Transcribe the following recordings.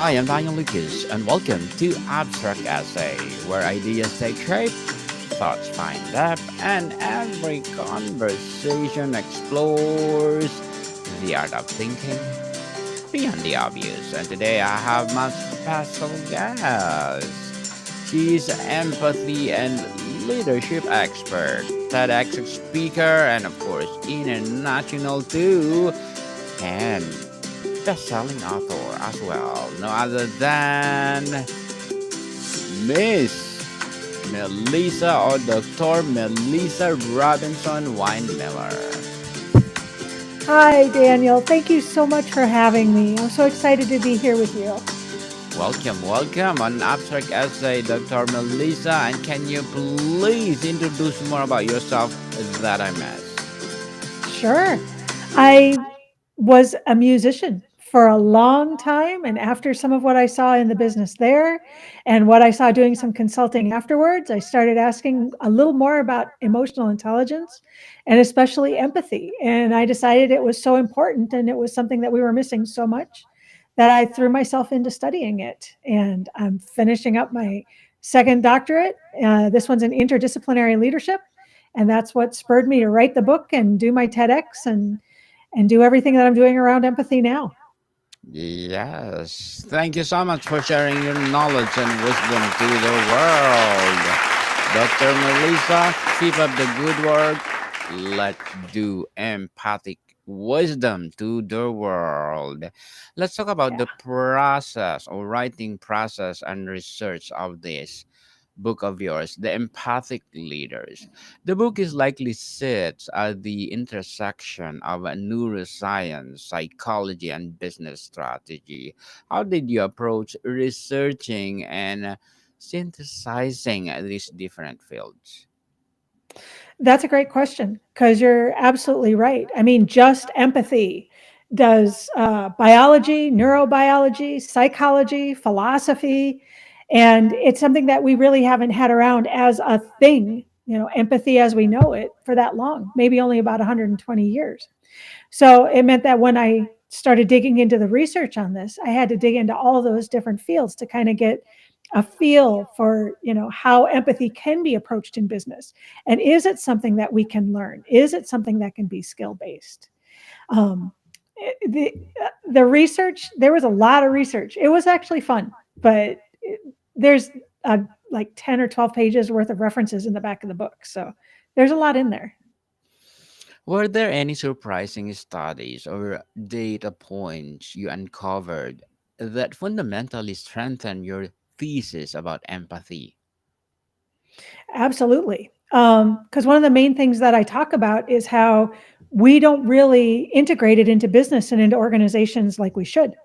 Hi, I'm Daniel Lucas, and welcome to Abstract Essay, where ideas take shape, thoughts find depth, and every conversation explores the art of thinking beyond the obvious. And today I have my special guest. She's empathy and leadership expert, TEDx speaker, and of course, international too. And best-selling author as well. No other than Miss Melissa or Dr. Melissa Robinson-Winemiller. Hi, Daniel. Thank you so much for having me. I'm so excited to be here with you. Welcome on Abstract Essay, Dr. Melissa. And can you please introduce more about yourself that I missed? Sure. I was a musician for a long time. And after some of what I saw in the business there and what I saw doing some consulting afterwards, I started asking a little more about emotional intelligence and especially empathy. And I decided it was so important and it was something that we were missing so much that I threw myself into studying it. And I'm finishing up my second doctorate. This one's in interdisciplinary leadership. And that's what spurred me to write the book and do my TEDx and do everything that I'm doing around empathy now. Yes. Thank you so much for sharing your knowledge and wisdom to the world. Dr. Melissa, keep up the good work. Let's do empathic wisdom to the world. Let's talk about the Yeah. process or writing process and research of this book of yours, The Empathic Leaders. The book is likely sits at the intersection of neuroscience, psychology, and business strategy. How did you approach researching and synthesizing these different fields? That's a great question because you're absolutely right. I mean, just empathy does biology, neurobiology, psychology, philosophy, and it's something that we really haven't had around as a thing, empathy as we know it for that long, maybe only about 120 years. So it meant that when I started digging into the research on this, I had to dig into all those different fields to kind of get a feel for, how empathy can be approached in business. And is it something that we can learn? Is it something that can be skill based? Um, the research, there was a lot of research. It was actually fun, but there's like 10 or 12 pages worth of references in the back of the book. So there's a lot in there. Were there any surprising studies or data points you uncovered that fundamentally strengthened your thesis about empathy? Absolutely. Because one of the main things that I talk about is how we don't really integrate it into business and into organizations like we should.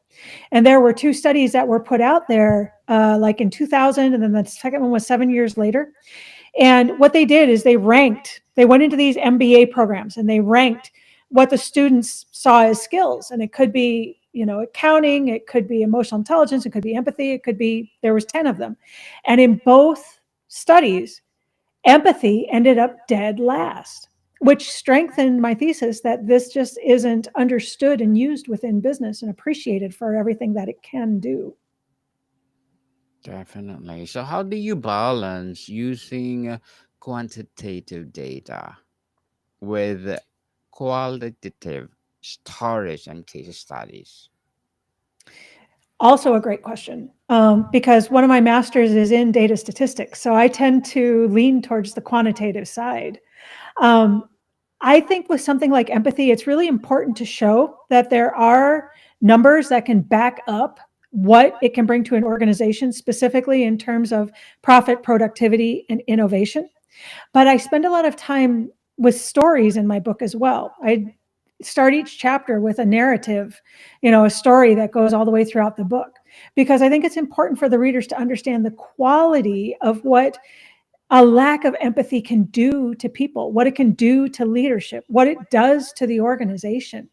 And there were two studies that were put out there, like in 2000, and then the second one was 7 years later. And what they did is they went into these MBA programs and they ranked what the students saw as skills. And it could be, accounting, it could be emotional intelligence, it could be empathy, it could be, there was 10 of them. And in both studies, empathy ended up dead last, which strengthened my thesis that this just isn't understood and used within business and appreciated for everything that it can do. Definitely. So, how do you balance using quantitative data with qualitative stories and case studies? Also, a great question, because one of my masters is in data statistics. So I tend to lean towards the quantitative side. Um, I think with something like empathy, it's really important to show that there are numbers that can back up what it can bring to an organization, specifically in terms of profit, productivity, and innovation. But I spend a lot of time with stories in my book as well. I start each chapter with a narrative, a story that goes all the way throughout the book, because I think it's important for the readers to understand the quality of what a lack of empathy can do to people, what it can do to leadership, what it does to the organization.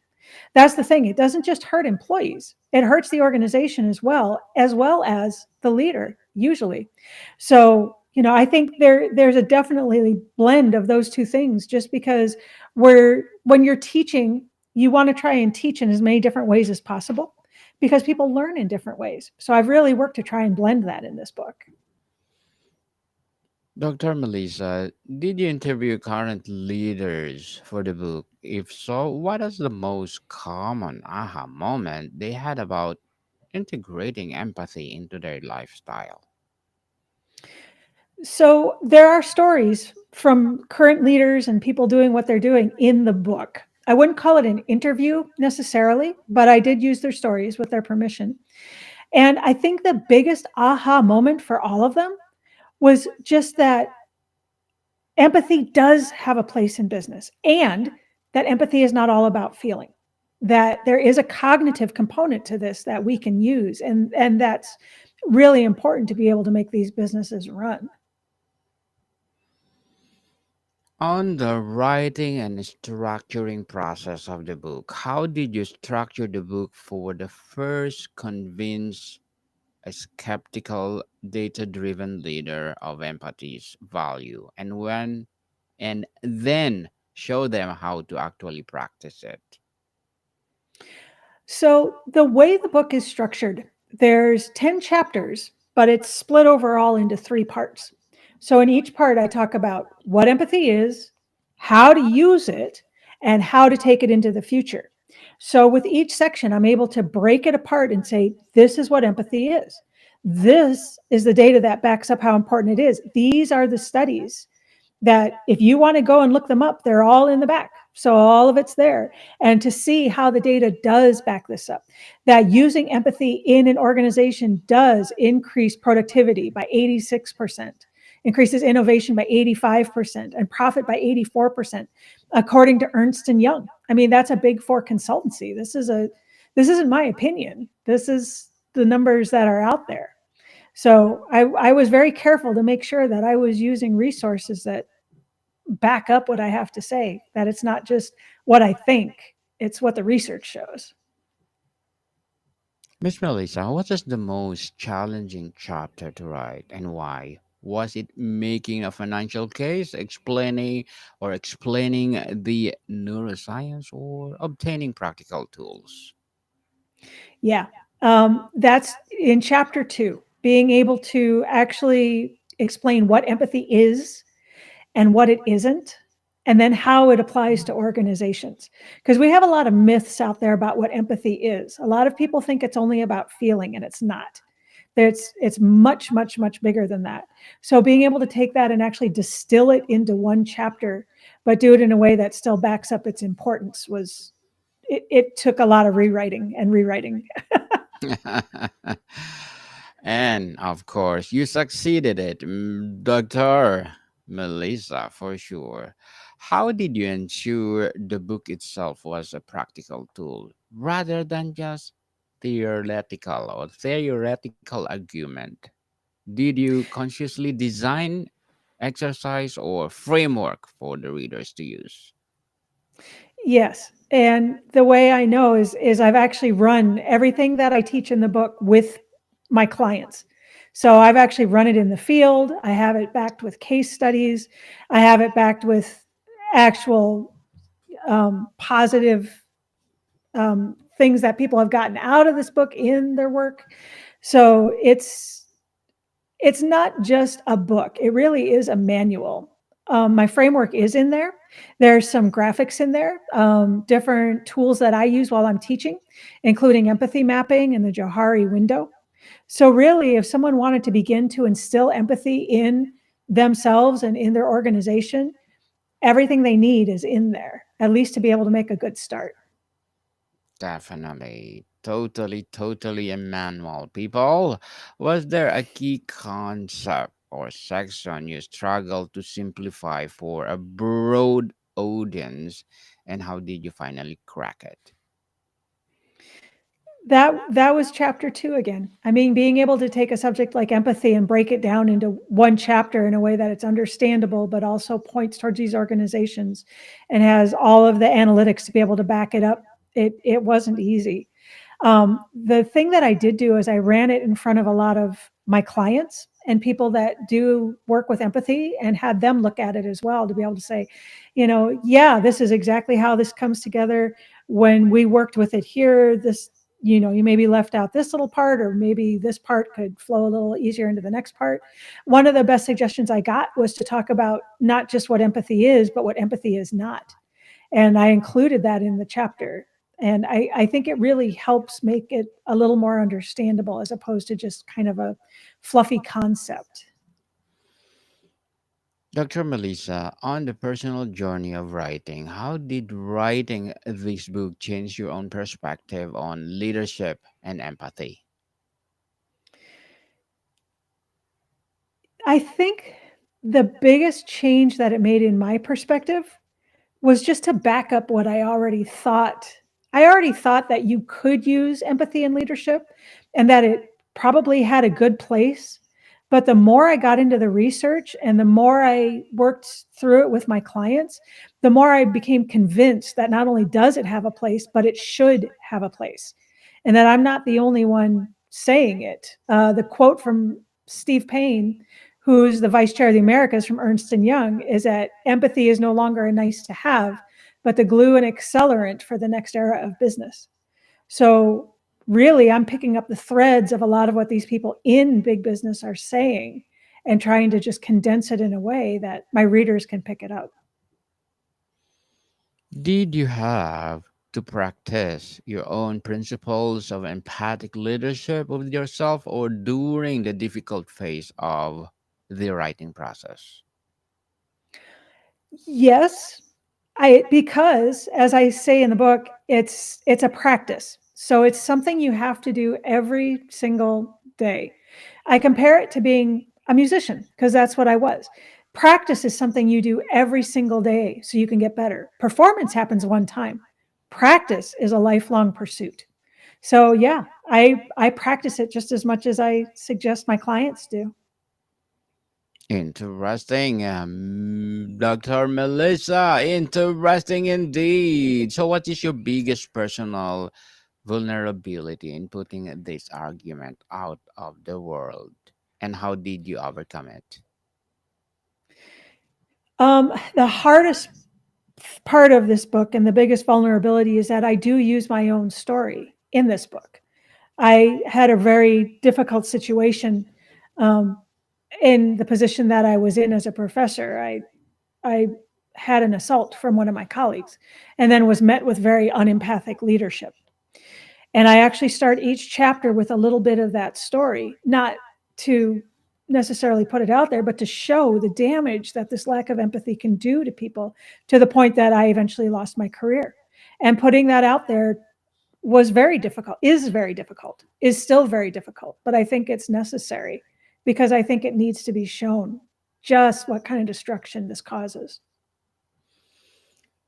That's the thing. It doesn't just hurt employees. It hurts the organization as well as the leader, usually. So, I think there's a definitely blend of those two things just because when you're teaching, you want to try and teach in as many different ways as possible because people learn in different ways. So I've really worked to try and blend that in this book. Dr. Melissa, did you interview current leaders for the book? If so, what is the most common aha moment they had about integrating empathy into their lifestyle? So there are stories from current leaders and people doing what they're doing in the book. I wouldn't call it an interview necessarily, but I did use their stories with their permission. And I think the biggest aha moment for all of them was just that empathy does have a place in business, and that empathy is not all about feeling, that there is a cognitive component to this that we can use. And that's really important to be able to make these businesses run. On the writing and structuring process of the book, how did you structure the book for the first convince a skeptical, data driven leader of empathy's value and then show them how to actually practice it? So the way the book is structured, there's 10 chapters, but it's split overall into 3 parts. So in each part, I talk about what empathy is, how to use it, and how to take it into the future. So with each section, I'm able to break it apart and say, this is what empathy is. This is the data that backs up how important it is. These are the studies that if you want to go and look them up, they're all in the back. So all of it's there. And to see how the data does back this up, that using empathy in an organization does increase productivity by 86%, increases innovation by 85%, and profit by 84%, according to Ernst and Young. I mean, that's a big four consultancy. This isn't my opinion. This is the numbers that are out there. So I was very careful to make sure that I was using resources that back up what I have to say, that it's not just what I think, it's what the research shows. Miss Melissa, what is the most challenging chapter to write and why? Was it making a financial case, explaining the neuroscience, or obtaining practical tools? Yeah. That's in chapter 2, being able to actually explain what empathy is and what it isn't, and then how it applies to organizations. Because we have a lot of myths out there about what empathy is. A lot of people think it's only about feeling, and it's not. It's much, much, much bigger than that. So being able to take that and actually distill it into one chapter, but do it in a way that still backs up its importance was it took a lot of rewriting and rewriting. And of course, you succeeded it, Dr. Melissa, for sure. How did you ensure the book itself was a practical tool rather than just theoretical argument? Did you consciously design exercise or framework for the readers to use? Yes. And the way I know is I've actually run everything that I teach in the book with my clients. So I've actually run it in the field. I have it backed with case studies. I have it backed with actual positive things that people have gotten out of this book in their work. So it's not just a book. It really is a manual. My framework is in there. There's some graphics in there, different tools that I use while I'm teaching, including empathy mapping and the Johari window. So really, if someone wanted to begin to instill empathy in themselves and in their organization, everything they need is in there, at least to be able to make a good start. Definitely. Totally a manual, people. Was there a key concept or section you struggled to simplify for a broad audience, and how did you finally crack it? That was chapter 2 again. I mean, being able to take a subject like empathy and break it down into one chapter in a way that it's understandable, but also points towards these organizations and has all of the analytics to be able to back it up. It wasn't easy. The thing that I did do is I ran it in front of a lot of my clients and people that do work with empathy and had them look at it as well to be able to say, yeah, this is exactly how this comes together. When we worked with it here, you maybe left out this little part, or maybe this part could flow a little easier into the next part. One of the best suggestions I got was to talk about not just what empathy is, but what empathy is not. And I included that in the chapter. And I think it really helps make it a little more understandable as opposed to just kind of a fluffy concept. Dr. Melissa, on the personal journey of writing, how did writing this book change your own perspective on leadership and empathy? I think the biggest change that it made in my perspective was just to back up what I already thought. I already thought that you could use empathy in leadership and that it probably had a good place. But the more I got into the research and the more I worked through it with my clients, the more I became convinced that not only does it have a place, but it should have a place. And that I'm not the only one saying it. The quote from Steve Payne, who's the vice chair of the Americas from Ernst and Young, is that empathy is no longer a nice to have, but the glue and accelerant for the next era of business. So really, I'm picking up the threads of a lot of what these people in big business are saying and trying to just condense it in a way that my readers can pick it up. Did you have to practice your own principles of empathic leadership with yourself or during the difficult phase of the writing process? Yes, I because as I say in the book, it's a practice. So it's something you have to do every single day. I compare it to being a musician because that's what I was. Practice is something you do every single day so you can get better. Performance happens one time. Practice is a lifelong pursuit. So yeah, I practice it just as much as I suggest my clients do. Interesting, Dr. Melissa. Interesting indeed. So, what is your biggest personal vulnerability in putting this argument out of the world? And how did you overcome it? The hardest part of this book and the biggest vulnerability is that I do use my own story in this book. I had a very difficult situation um, in the position that I was in as a professor. I had an assault from one of my colleagues and then was met with very unempathic leadership. And I actually start each chapter with a little bit of that story, not to necessarily put it out there, but to show the damage that this lack of empathy can do to people to the point that I eventually lost my career. And putting that out there was very difficult, is still very difficult, but I think it's necessary because I think it needs to be shown just what kind of destruction this causes.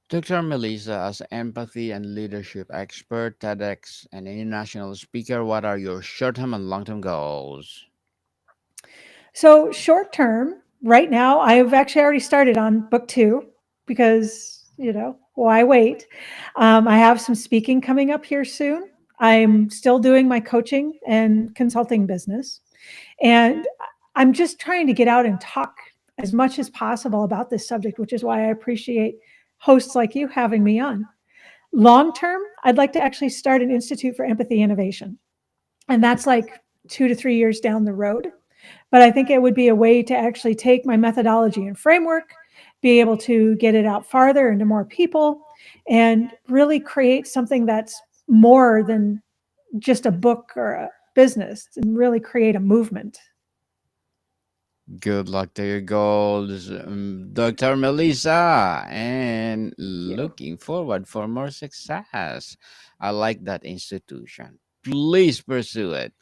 Dr. Melissa, as empathy and leadership expert, TEDx, and international speaker, what are your short term and long term goals? So short term, right now, I've actually already started on book two because, why wait? I have some speaking coming up here soon. I'm still doing my coaching and consulting business. And I'm just trying to get out and talk as much as possible about this subject, which is why I appreciate hosts like you having me on. Long term, I'd like to actually start an Institute for Empathy Innovation. And that's like 2 to 3 years down the road. But I think it would be a way to actually take my methodology and framework, be able to get it out farther into more people, and really create something that's more than just a book or a business, and really create a movement. Good luck to your goals, Dr. Melissa, and Thank you. looking forward for more success. I like that institution. Please pursue it.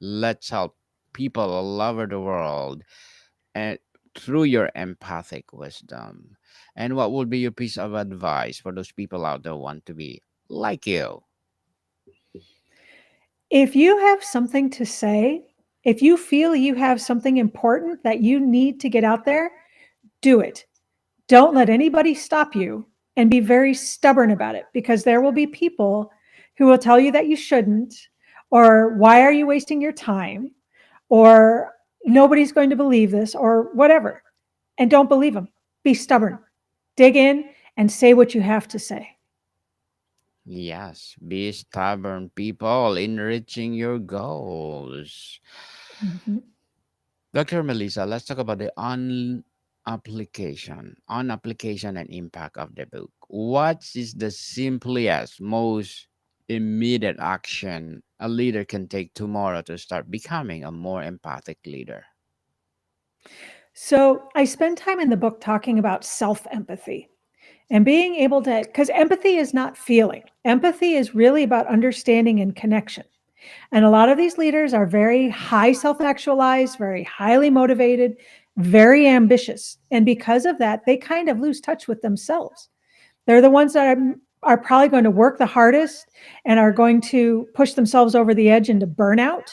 Let's help people all over the world and through your empathic wisdom. And what would be your piece of advice for those people out there who want to be like you? If you have something to say, if you feel you have something important that you need to get out there, do it. Don't let anybody stop you, and be very stubborn about it, because there will be people who will tell you that you shouldn't, or why are you wasting your time, or nobody's going to believe this, or whatever. And don't believe them. Be stubborn. Dig in and say what you have to say. Yes, be stubborn people in reaching your goals. Mhm. Dr. Melissa, let's talk about the on application and impact of the book. What is the simplest, most immediate action a leader can take tomorrow to start becoming a more empathic leader? So I spend time in the book talking about self empathy and being able to, because empathy is not feeling, empathy is really about understanding and connection. And a lot of these leaders are very high self actualized, very highly motivated, very ambitious. And because of that, they kind of lose touch with themselves. They're the ones that are probably going to work the hardest and are going to push themselves over the edge into burnout,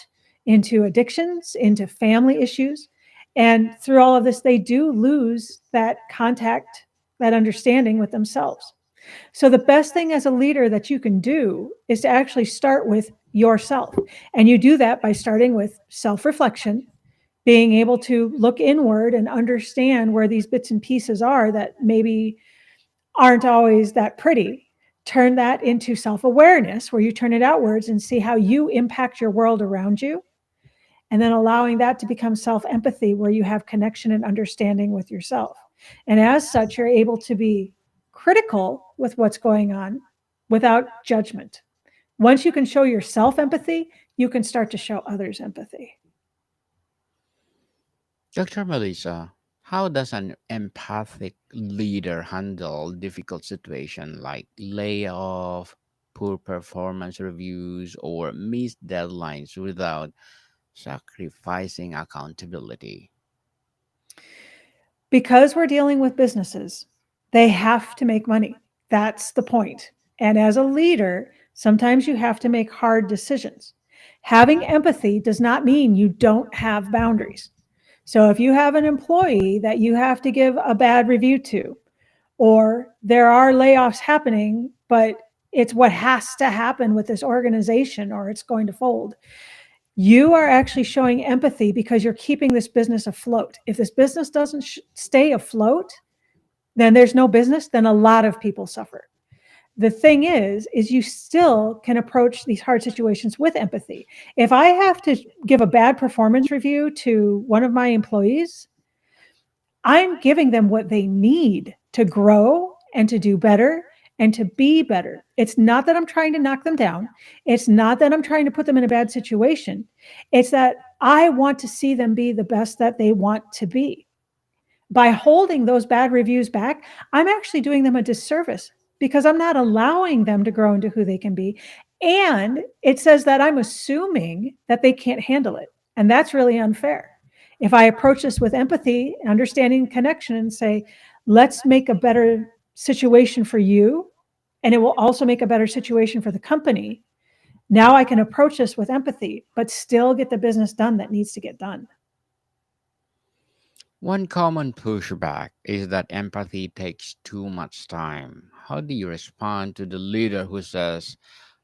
into addictions, into family issues. And through all of this, they do lose that contact, that understanding with themselves. So, the best thing as a leader that you can do is to actually start with yourself. And you do that by starting with self reflection, being able to look inward and understand where these bits and pieces are that maybe aren't always that pretty. Turn that into self awareness, where you turn it outwards and see how you impact your world around you. And then allowing that to become self empathy, where you have connection and understanding with yourself. And as such, you're able to be critical with what's going on without judgment. Once you can show yourself empathy, you can start to show others empathy. Dr. Melissa, how does an empathic leader handle difficult situations like layoff, poor performance reviews, or missed deadlines without sacrificing accountability? Because we're dealing with businesses, they have to make money. That's the point. And as a leader, sometimes you have to make hard decisions. Having empathy does not mean you don't have boundaries. So if you have an employee that you have to give a bad review to, or there are layoffs happening, but it's what has to happen with this organization or it's going to fold, you are actually showing empathy because you're keeping this business afloat. If this business doesn't stay afloat, then there's no business, then a lot of people suffer. The thing is you still can approach these hard situations with empathy. If I have to give a bad performance review to one of my employees, I'm giving them what they need to grow and to do better and to be better. It's not that I'm trying to knock them down. It's not that I'm trying to put them in a bad situation. It's that I want to see them be the best that they want to be. By holding those bad reviews back, I'm actually doing them a disservice because I'm not allowing them to grow into who they can be. And it says that I'm assuming that they can't handle it. And that's really unfair. If I approach this with empathy, understanding, connection, and say, let's make a better situation for you, and it will also make a better situation for the company. Now I can approach this with empathy, but still get the business done that needs to get done. One common pushback is that empathy takes too much time. How do you respond to the leader who says,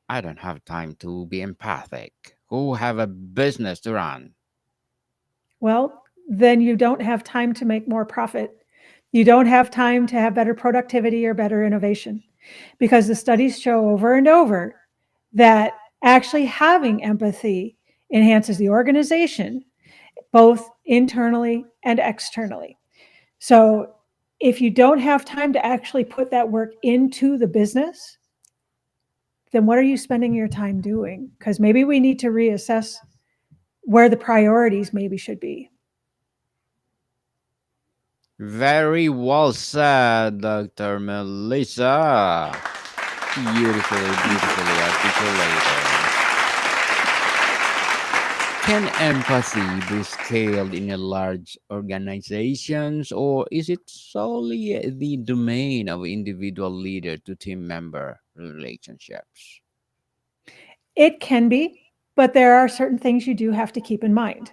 I don't have time to be empathic, who have a business to run? Well, then you don't have time to make more profit. You don't have time to have better productivity or better innovation because the studies show over and over that actually having empathy enhances the organization, both internally and externally. So if you don't have time to actually put that work into the business, then what are you spending your time doing? Because maybe we need to reassess where the priorities maybe should be. Very well said, Dr. Melissa. Beautifully, beautifully articulated. Can empathy be scaled in a large organizations, or is it solely the domain of individual leader to team member relationships? It can be, but there are certain things you do have to keep in mind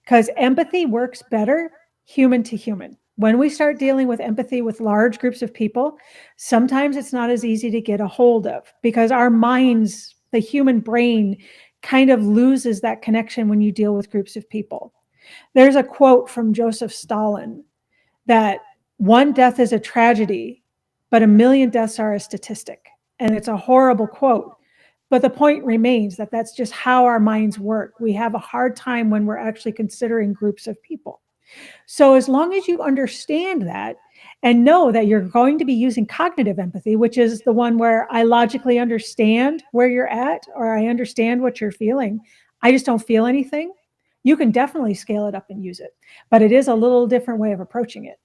because empathy works better human to human. When we start dealing with empathy with large groups of people, sometimes it's not as easy to get a hold of because our minds, the human brain, kind of loses that connection when you deal with groups of people. There's a quote from Joseph Stalin that one death is a tragedy, but a million deaths are a statistic. And it's a horrible quote. But the point remains that that's just how our minds work. We have a hard time when we're actually considering groups of people. So, as long as you understand that and know that you're going to be using cognitive empathy, which is the one where I logically understand where you're at or I understand what you're feeling, I just don't feel anything, you can definitely scale it up and use it. But it is a little different way of approaching it.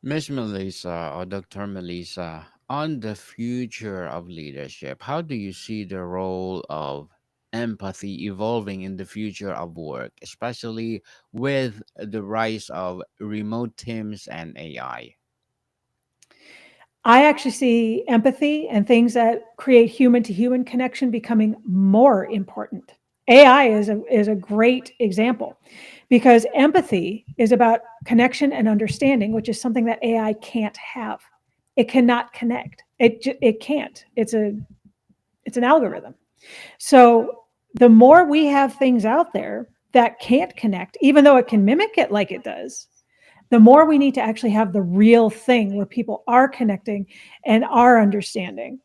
Miss Melissa or Dr. Melissa, on the future of leadership, how do you see the role of empathy evolving in the future of work, especially with the rise of remote teams and AI? I actually see empathy and things that create human to human connection becoming more important. AI is a great example because empathy is about connection and understanding, which is something that AI can't have. It cannot connect. It can't. It's an algorithm. So the more we have things out there that can't connect, even though it can mimic it like it does, the more we need to actually have the real thing where people are connecting and are understanding.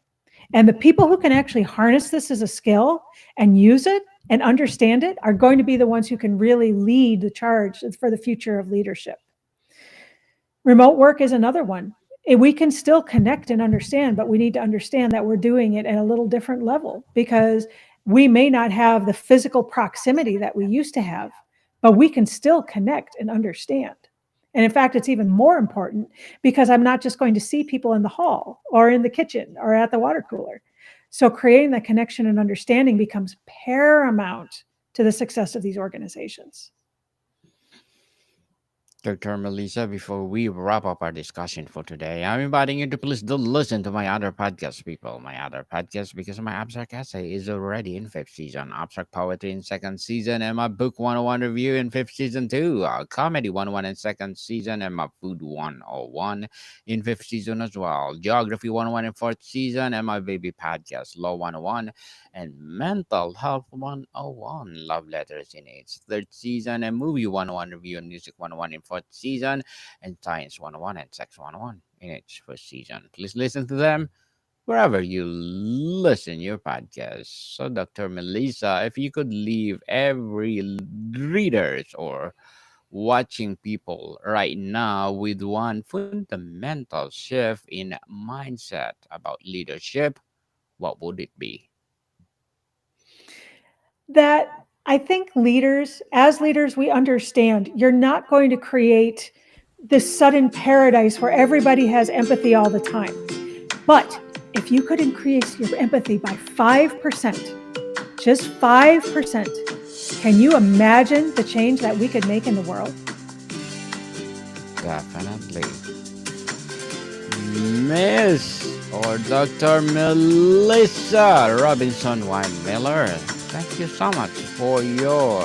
And the people who can actually harness this as a skill and use it and understand it are going to be the ones who can really lead the charge for the future of leadership. Remote work is another one. We can still connect and understand, but we need to understand that we're doing it at a little different level because we may not have the physical proximity that we used to have, but we can still connect and understand. And in fact, it's even more important because I'm not just going to see people in the hall or in the kitchen or at the water cooler. So creating that connection and understanding becomes paramount to the success of these organizations. Dr. Melissa, before we wrap up our discussion for today, I'm inviting you to please do listen to my other podcast, people. My other podcast, because my abstract essay is already in fifth season, abstract poetry in second season, and my book 101 review in fifth season too, comedy 101 in second season, and my food 101 in fifth season as well, geography 101 in fourth season, and my baby podcast, law 101, and mental health 101, love letters in its third season, and movie 101 review and music 101 in fourth season, and science 101 and sex 101 in its first season. Please listen to them wherever you listen your podcast. So, Dr. Melissa, if you could leave every readers or watching people right now with one fundamental shift in mindset about leadership, what would it be? That I think as leaders, we understand you're not going to create this sudden paradise where everybody has empathy all the time. But if you could increase your empathy by 5%, just 5%, can you imagine the change that we could make in the world? Definitely. Miss or Dr. Melissa Robinson-Winemiller, thank you so much for your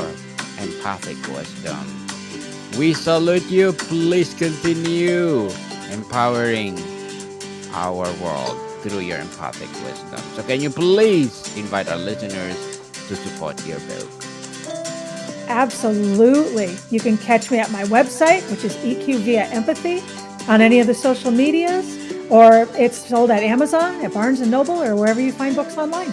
empathic wisdom. We salute you. Please continue empowering our world through your empathic wisdom. So, can you please invite our listeners to support your book? Absolutely. You can catch me at my website, which is EQ Via Empathy, on any of the social medias, or it's sold at Amazon, at Barnes & Noble, or wherever you find books online.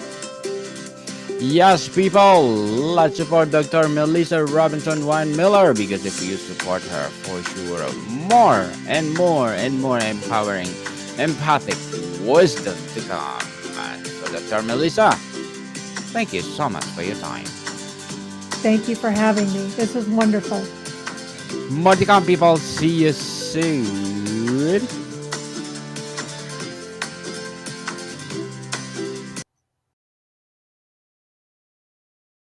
Yes, people, let's support Dr. Melissa Robinson-Winemiller, because if you support her, for sure, more and more and more empowering, empathic wisdom to come. And so, Dr. Melissa, thank you so much for your time. Thank you for having me. This was wonderful. More to come, people. See you soon.